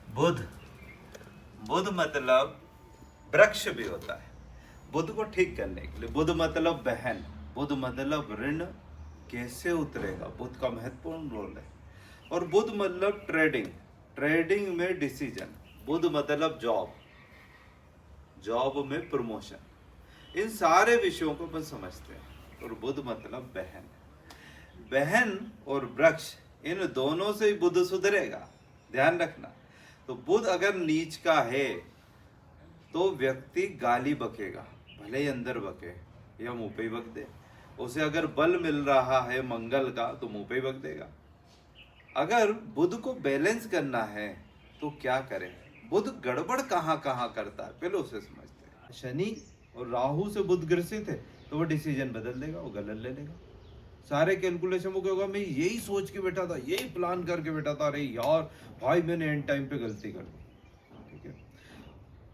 बुध बुध मतलब वृक्ष भी होता है। बुध को ठीक करने के लिए, बुध मतलब बहन, बुध मतलब ऋण कैसे उतरेगा, बुध का महत्वपूर्ण रोल है। और बुध मतलब ट्रेडिंग, ट्रेडिंग में डिसीजन, बुध मतलब जॉब, जॉब में प्रमोशन, इन सारे विषयों को अपन समझते हैं। और बुध मतलब बहन, बहन और वृक्ष, इन दोनों से ही बुध सुधरेगा, ध्यान रखना। तो बुध अगर नीच का है तो व्यक्ति गाली बकेगा, भले ही अंदर बके या मुंह पे ही बक दे। उसे अगर बल मिल रहा है मंगल का तो मुंह पे ही बक देगा। अगर बुध को बैलेंस करना है तो क्या करें, बुध गड़बड़ कहाँ कहाँ करता है पहले उसे समझते हैं। शनि और राहु से बुध ग्रसित है तो वो डिसीजन बदल देगा, वो गलत ले लेगा। सारे कैलकुलेशन वो क्या होगा, मैं यही सोच के बैठा था, यही प्लान करके बैठा था, अरे यार भाई मैंने एंड टाइम पे गलती कर दी। ठीक है,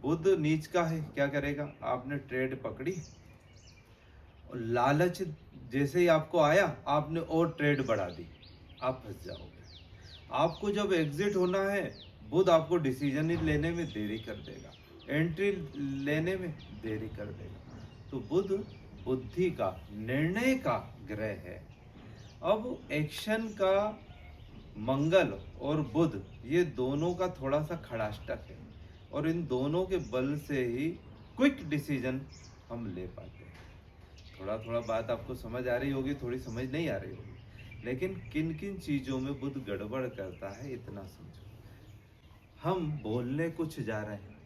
बुध नीच का है, क्या करेगा, आपने ट्रेड पकड़ी और लालच जैसे ही आपको आया आपने और ट्रेड बढ़ा दी, आप फंस जाओगे। आपको जब एग्जिट होना है, बुध आपको डिसीजन लेने में देरी कर देगा, एंट्री लेने में देरी कर देगा। तो बुध बुद्धि का, निर्णय का ग्रह है। अब एक्शन का मंगल और बुध, ये दोनों का थोड़ा सा खड़ाष्टक है, और इन दोनों के बल से ही क्विक डिसीजन हम ले पाते हैं। थोड़ा थोड़ा बात आपको समझ आ रही होगी, थोड़ी समझ नहीं आ रही होगी, लेकिन किन किन चीजों में बुध गड़बड़ करता है इतना समझो। हम बोलने कुछ जा रहे हैं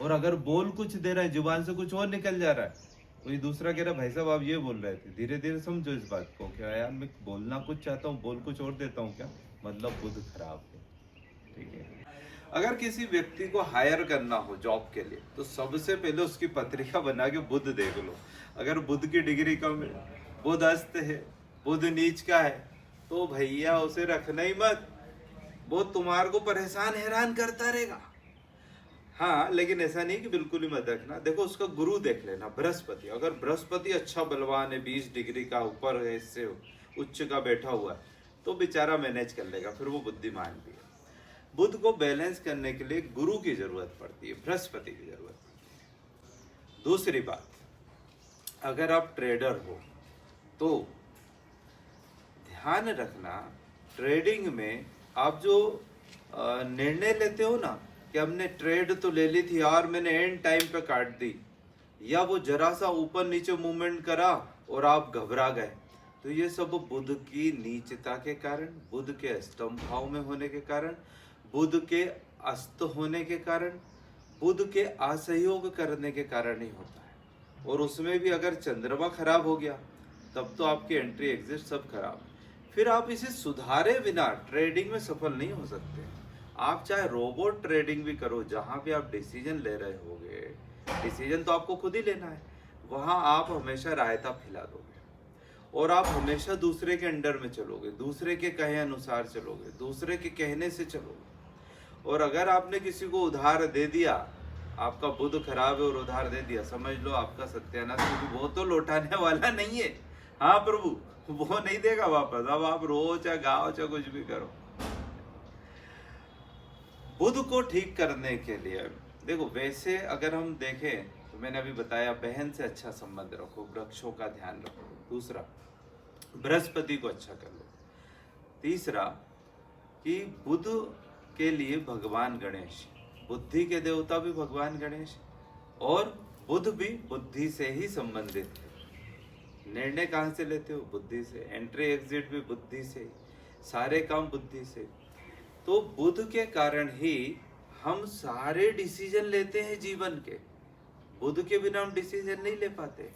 और अगर बोल कुछ दे रहे हैं, जुबान से कुछ और निकल जा रहा है, कोई दूसरा कह रहा भाई साहब आप ये बोल रहे थे, धीरे धीरे समझो इस बात को, क्या यार मैं बोलना कुछ चाहता हूँ बोल कुछ और देता हूँ, क्या मतलब बुध खराब है। ठीक है, अगर किसी व्यक्ति को हायर करना हो जॉब के लिए तो सबसे पहले उसकी पत्रिका बना के बुध देख लो। अगर बुध की डिग्री कम है, बुध अस्त है, बुध नीच का है, तो भैया उसे रखना ही मत, वो तुम्हारे को परेशान हैरान करता रहेगा। हाँ, लेकिन ऐसा नहीं कि बिल्कुल ही मत रखना। देखो उसका गुरु देख लेना, बृहस्पति, अगर बृहस्पति अच्छा बलवान है, 20 डिग्री का ऊपर है, इससे उच्च का बैठा हुआ है, तो बेचारा मैनेज कर लेगा, फिर वो बुद्धिमान भी है। बुध को बैलेंस करने के लिए गुरु की जरूरत पड़ती है, बृहस्पति की जरूरत पड़ती है। दूसरी बात, अगर आप ट्रेडर हो तो ध्यान रखना, ट्रेडिंग में आप जो निर्णय लेते हो ना कि हमने ट्रेड तो ले ली थी यार, मैंने एंड टाइम पे काट दी, या वो जरा सा ऊपर नीचे मूवमेंट करा और आप घबरा गए, तो ये सब बुध की नीचता के कारण, बुध के अष्टम भाव में होने के कारण, बुध के अस्त होने के कारण, बुध के असहयोग करने के कारण ही होता है। और उसमें भी अगर चंद्रमा खराब हो गया तब तो आपकी एंट्री एग्जिट सब खराब। फिर आप इसे सुधारे बिना ट्रेडिंग में सफल नहीं हो सकते। आप चाहे रोबोट ट्रेडिंग भी करो, जहां भी आप डिसीजन ले रहे होगे, डिसीजन तो आपको खुद ही लेना है, वहां आप हमेशा रायता फैला दोगे और आप हमेशा दूसरे के अंडर में चलोगे, दूसरे के कहे अनुसार चलोगे, दूसरे के कहने से चलोगे। और अगर आपने किसी को उधार दे दिया, आपका बुध खराब है और उधार दे दिया, समझ लो आपका सत्यानाश, क्योंकि वो तो लौटाने वाला नहीं है। हाँ प्रभु, वो नहीं देगा वापस, अब आप रो चाहे गाओ चाहे कुछ भी करो। बुध को ठीक करने के लिए देखो, वैसे अगर हम देखें तो मैंने अभी बताया बहन से अच्छा संबंध रखो, वृक्षों का ध्यान रखो। दूसरा, बृहस्पति को अच्छा कर लो। तीसरा कि बुध के लिए भगवान गणेश, बुद्धि के देवता भी भगवान गणेश, और बुध भी बुद्धि से ही संबंधित है। निर्णय कहाँ से लेते हो, बुद्धि से, एंट्री एग्जिट भी बुद्धि से, सारे काम बुद्धि से। तो बुध के कारण ही हम सारे डिसीजन लेते हैं जीवन के, बुध के बिना हम डिसीजन नहीं ले पाते।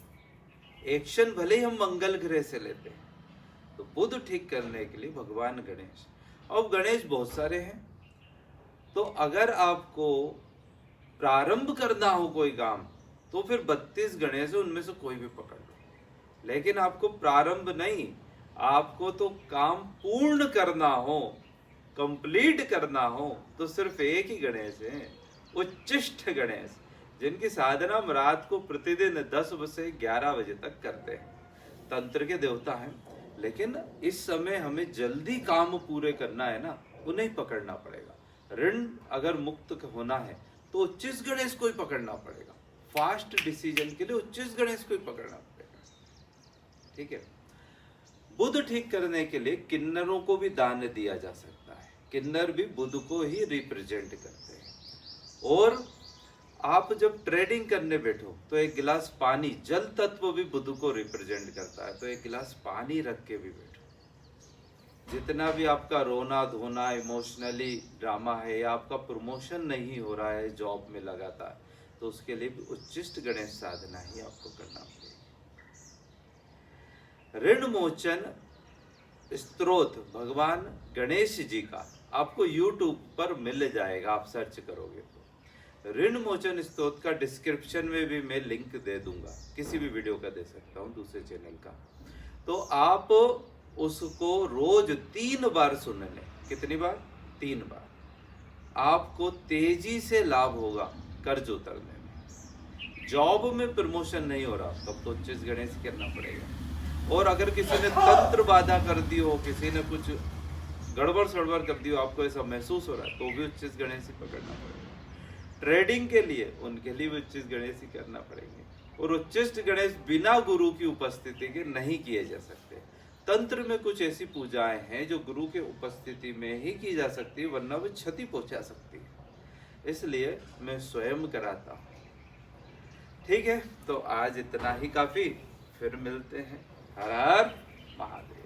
एक्शन भले ही हम मंगल ग्रह से लेते हैं। तो बुध ठीक करने के लिए भगवान गणेश, और गणेश बहुत सारे हैं। तो अगर आपको प्रारंभ करना हो कोई काम तो फिर 32 गणेश है, उनमें से कोई भी पकड़ लो। लेकिन आपको प्रारंभ नहीं, आपको तो काम पूर्ण करना हो, कंप्लीट करना हो, तो सिर्फ एक ही गणेश है, उच्चिष्ठ गणेश, जिनकी साधना हम रात को प्रतिदिन 10 से 11 बजे तक करते हैं। तंत्र के देवता हैं, लेकिन इस समय हमें जल्दी काम पूरे करना है ना, उन्हें पकड़ना पड़ेगा। ऋण अगर मुक्त होना है तो उच्चिष्ट गणेश को ही पकड़ना पड़ेगा। फास्ट डिसीजन के लिए उच्चिष्ट गणेश को ही पकड़ना पड़ेगा। ठीक है। बुध ठीक करने के लिए किन्नरों को भी दान दिया जा सकता है। किन्नर भी बुध को ही रिप्रेजेंट करते हैं। और आप जब ट्रेडिंग करने बैठो तो एक गिलास पानी, जल तत्व भी बुध को रिप्रेजेंट करता है, तो एक गिलास पानी रख के भी बैठो। जितना भी आपका रोना धोना इमोशनली ड्रामा है, या आपका प्रमोशन नहीं हो रहा है जॉब में लगातार, तो उसके लिए भी उच्चिष्ट गणेश साधना ही आपको करना पड़ेगी। ऋण मोचन स्तोत्र भगवान गणेश जी का आपको YouTube पर मिल जाएगा, आप सर्च करोगे तो। ऋण मोचन स्तोत्र का डिस्क्रिप्शन में भी मैं लिंक दे दूंगा, किसी भी वीडियो का दे सकता हूं, दूसरे चैनल का। तो आप उसको रोज 3 बार सुन लें। कितनी बार? 3 बार। आपको तेजी से लाभ होगा कर्ज उतरने में। जॉब में प्रमोशन नहीं हो रहा तब तो उच्चिष्ट गणेश करना पड़ेगा। और अगर किसी ने तंत्र बाधा कर दी हो, किसी ने कुछ गड़बड़ सड़बड़ कर दी हो, आपको ऐसा महसूस हो रहा है, तो भी उच्चिष्ट गणेश ही पकड़ना पड़ेगा। ट्रेडिंग के लिए उनके लिए भी उच्चिष्ट गणेश ही करना पड़ेंगे। और उच्चिष्ट गणेश बिना गुरु की उपस्थिति के नहीं किए जा सकते। तंत्र में कुछ ऐसी पूजाएं हैं जो गुरु के उपस्थिति में ही की जा सकती है, वरना वो क्षति पहुंचा सकती है। इसलिए मैं स्वयं कराता हूँ। ठीक है, तो आज इतना ही काफी। फिर मिलते हैं। हर हर महादेव।